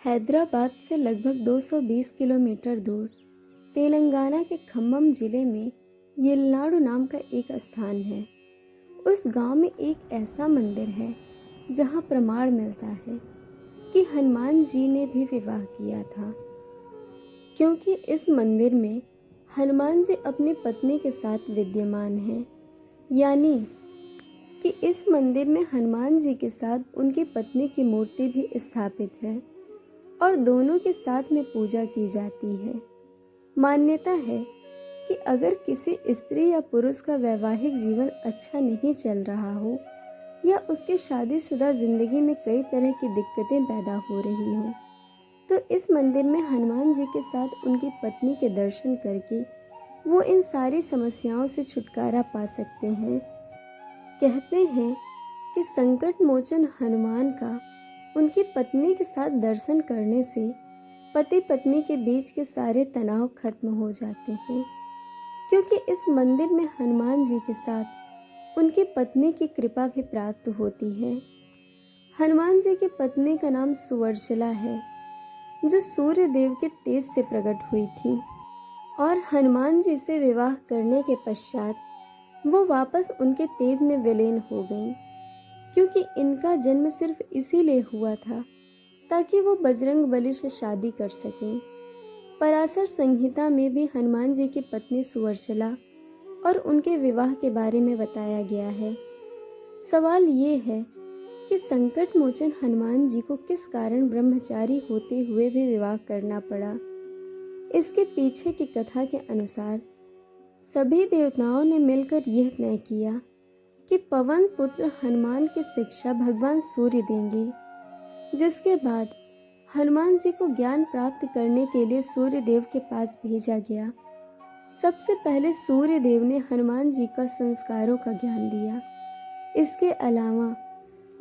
हैदराबाद से लगभग 220 किलोमीटर दूर तेलंगाना के खम्मम जिले में येलनाडु नाम का एक स्थान है। उस गांव में एक ऐसा मंदिर है जहां प्रमाण मिलता है कि हनुमान जी ने भी विवाह किया था, क्योंकि इस मंदिर में हनुमान जी अपनी पत्नी के साथ विद्यमान हैं। यानी कि इस मंदिर में हनुमान जी के साथ उनकी पत्नी की मूर्ति भी स्थापित है और दोनों के साथ में पूजा की जाती है। मान्यता है कि अगर किसी स्त्री या पुरुष का वैवाहिक जीवन अच्छा नहीं चल रहा हो या उसके शादीशुदा जिंदगी में कई तरह की दिक्कतें पैदा हो रही हों, तो इस मंदिर में हनुमान जी के साथ उनकी पत्नी के दर्शन करके वो इन सारी समस्याओं से छुटकारा पा सकते हैं। कहते हैं कि संकट मोचन हनुमान का उनकी पत्नी के साथ दर्शन करने से पति पत्नी के बीच के सारे तनाव खत्म हो जाते हैं, क्योंकि इस मंदिर में हनुमान जी के साथ उनकी पत्नी की कृपा भी प्राप्त होती है। हनुमान जी की पत्नी का नाम सुवर्चला है, जो सूर्य देव के तेज से प्रकट हुई थी और हनुमान जी से विवाह करने के पश्चात वो वापस उनके तेज में विलीन हो गईं, क्योंकि इनका जन्म सिर्फ इसीलिए हुआ था ताकि वो बजरंग बली से शादी कर सकें। पराशर संहिता में भी हनुमान जी की पत्नी सुवर्चला और उनके विवाह के बारे में बताया गया है। सवाल ये है कि संकट मोचन हनुमान जी को किस कारण ब्रह्मचारी होते हुए भी विवाह करना पड़ा। इसके पीछे की कथा के अनुसार सभी देवताओं ने मिलकर यह तय किया कि पवन पुत्र हनुमान की शिक्षा भगवान सूर्य देंगे, जिसके बाद हनुमान जी को ज्ञान प्राप्त करने के लिए सूर्य देव के पास भेजा गया। सबसे पहले सूर्य देव ने हनुमान जी का संस्कारों का ज्ञान दिया। इसके अलावा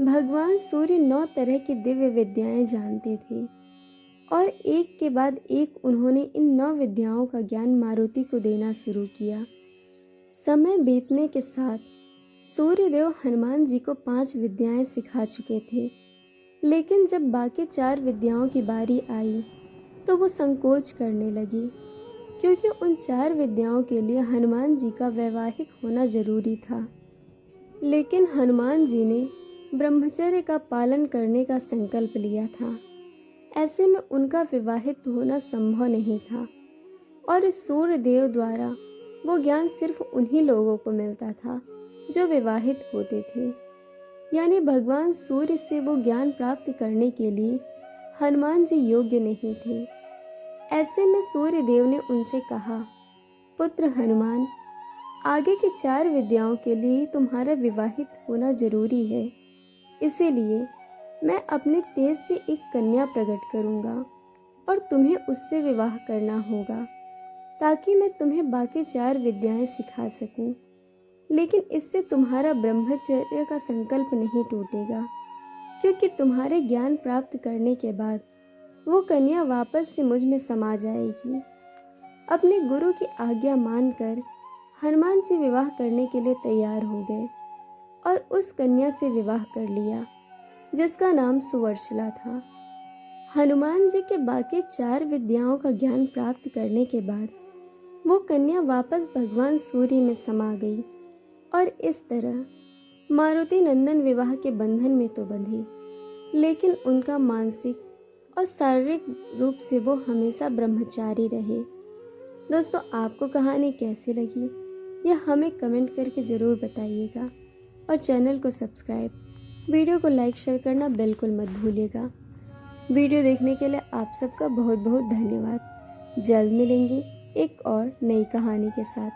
भगवान सूर्य 9 तरह की दिव्य विद्याएं जानते थे और एक के बाद एक उन्होंने इन 9 विद्याओं का ज्ञान मारुति को देना शुरू किया। समय बीतने के साथ सूर्यदेव हनुमान जी को 5 विद्याएं सिखा चुके थे, लेकिन जब बाकी 4 विद्याओं की बारी आई तो वो संकोच करने लगी, क्योंकि उन 4 विद्याओं के लिए हनुमान जी का वैवाहिक होना जरूरी था। लेकिन हनुमान जी ने ब्रह्मचर्य का पालन करने का संकल्प लिया था। ऐसे में उनका विवाहित होना संभव नहीं था और इस सूर्यदेव द्वारा वो ज्ञान सिर्फ उन्हीं लोगों को मिलता था जो विवाहित होते थे। यानी भगवान सूर्य से वो ज्ञान प्राप्त करने के लिए हनुमान जी योग्य नहीं थे। ऐसे में सूर्य देव ने उनसे कहा, पुत्र हनुमान, आगे की 4 विद्याओं के लिए तुम्हारा विवाहित होना जरूरी है। इसीलिए मैं अपने तेज से एक कन्या प्रकट करूंगा और तुम्हें उससे विवाह करना होगा, ताकि मैं तुम्हें बाकी 4 विद्याएं सिखा सकूं। लेकिन इससे तुम्हारा ब्रह्मचर्य का संकल्प नहीं टूटेगा, क्योंकि तुम्हारे ज्ञान प्राप्त करने के बाद वो कन्या वापस से मुझ में समा जाएगी। अपने गुरु की आज्ञा मानकर हनुमान जी विवाह करने के लिए तैयार हो गए और उस कन्या से विवाह कर लिया, जिसका नाम सुवर्चला था। हनुमान जी के बाकी 4 विद्याओं का ज्ञान प्राप्त करने के बाद वो कन्या वापस भगवान सूर्य में समा गई और इस तरह मारुति नंदन विवाह के बंधन में तो बंधी, लेकिन उनका मानसिक और शारीरिक रूप से वो हमेशा ब्रह्मचारी रहे। दोस्तों, आपको कहानी कैसी लगी यह हमें कमेंट करके ज़रूर बताइएगा और चैनल को सब्सक्राइब, वीडियो को लाइक शेयर करना बिल्कुल मत भूलिएगा। वीडियो देखने के लिए आप सबका बहुत बहुत धन्यवाद। जल्द मिलेंगे एक और नई कहानी के साथ।